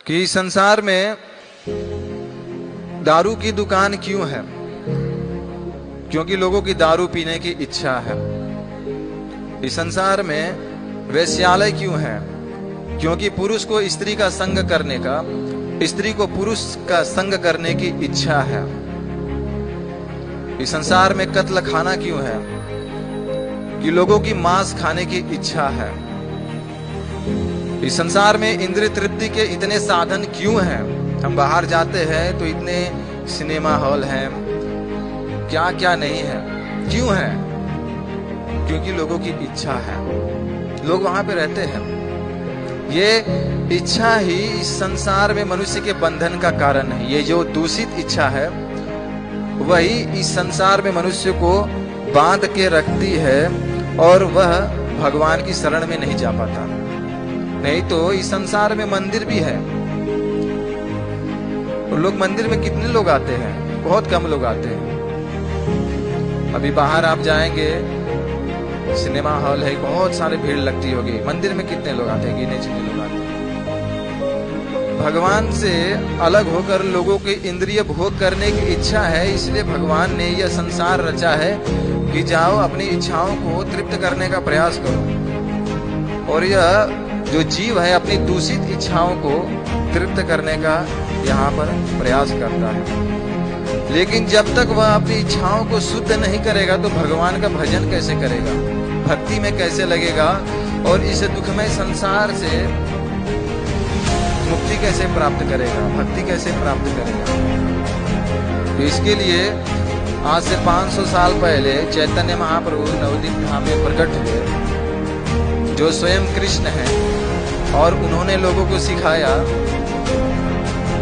कि संसार में दारू की दुकान क्यों है? क्योंकि लोगों की दारू पीने की इच्छा है। इस संसार में वेश्यालय क्यों है? क्योंकि पुरुष को स्त्री का संग करने का, स्त्री को पुरुष का संग करने की इच्छा है। इस संसार में कत्ल खाना क्यों है? कि लोगों की मांस खाने की इच्छा है। इस संसार में इंद्रिय तृप्ति के इतने साधन क्यों हैं? हम बाहर जाते हैं तो इतने सिनेमा हॉल हैं, क्या क्या नहीं है, क्यों है? क्योंकि लोगों की इच्छा है, लोग वहां पे रहते हैं। ये इच्छा ही इस संसार में मनुष्य के बंधन का कारण है। ये जो दूषित इच्छा है वही इस संसार में मनुष्य को बांध के रखती है और वह भगवान की शरण में नहीं जा पाता। नहीं तो इस संसार में मंदिर भी है और लोग मंदिर में कितने लोग आते हैं? बहुत कम लोग आते हैं। अभी बाहर आप जाएंगे, सिनेमा हॉल है, बहुत सारे भीड़ लगती होगी। मंदिर में कितने लोग आते हैं? गिने चुने लोग आते हैं। भगवान से अलग होकर लोगों के इंद्रिय भोग करने की इच्छा है, इसलिए भगवान ने यह संसार रचा है कि जाओ अपनी इच्छाओं को तृप्त करने का प्रयास करो। और यह जो जीव है अपनी दूषित इच्छाओं को तृप्त करने का यहाँ पर प्रयास करता है। लेकिन जब तक वह अपनी इच्छाओं को शुद्ध नहीं करेगा तो भगवान का भजन कैसे करेगा, भक्ति में कैसे लगेगा और इस दुखमय संसार से मुक्ति कैसे प्राप्त करेगा, भक्ति कैसे प्राप्त करेगा? तो इसके लिए आज से 500 साल पहले चैतन्य महाप्रभु नवदीप धाम में प्रकट हुए, जो स्वयं कृष्ण हैं, और उन्होंने लोगों को सिखाया।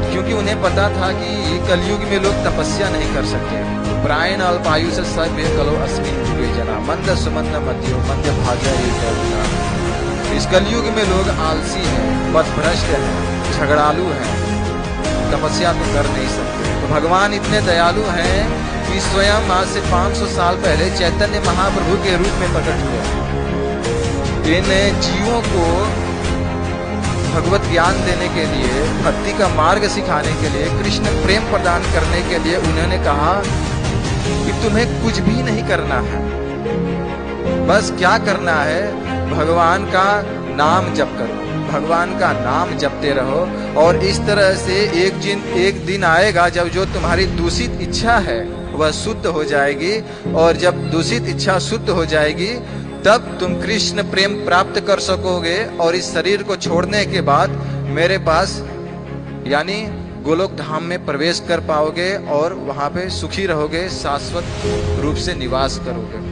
क्योंकि उन्हें पता था कि कलयुग में लोग तपस्या नहीं कर सकते। प्रायण अल्पायु से सभ्य कलो अस्मिन युगे जना मंद सुमंद मध्यो मंद भाग्य। इस कलयुग में लोग आलसी हैं, पथभ्रष्ट हैं, झगड़ालू हैं, तपस्या तो कर नहीं सकते। तो भगवान इतने दयालु हैं कि स्वयं आज से 500 साल पहले चैतन्य महाप्रभु के रूप में प्रकट हुए। इन जीवों को भगवत ज्ञान देने के लिए, भक्ति का मार्ग सिखाने के लिए, कृष्ण प्रेम प्रदान करने के लिए उन्होंने कहा कि तुम्हें कुछ भी नहीं करना है, बस क्या करना है, भगवान का नाम जप करो, भगवान का नाम जपते रहो। और इस तरह से एक दिन आएगा जब जो तुम्हारी दूषित इच्छा है वह शुद्ध हो जाएगी, और जब दूषित इच्छा शुद्ध हो जाएगी तब तुम कृष्ण प्रेम प्राप्त कर सकोगे। और इस शरीर को छोड़ने के बाद मेरे पास यानी गोलोक धाम में प्रवेश कर पाओगे और वहां पे सुखी रहोगे, शाश्वत रूप से निवास करोगे।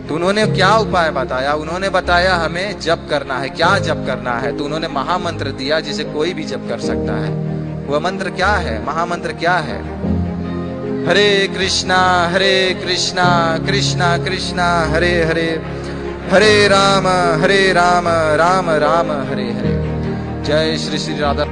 तो उन्होंने क्या उपाय बताया? उन्होंने बताया हमें जप करना है। क्या जप करना है? तो उन्होंने महामंत्र दिया जिसे कोई भी जप कर सकता है। वह मंत्र क्या है? महामंत्र क्या है? हरे कृष्णा कृष्णा कृष्णा हरे हरे, हरे राम राम राम हरे हरे। जय श्री श्री राधा।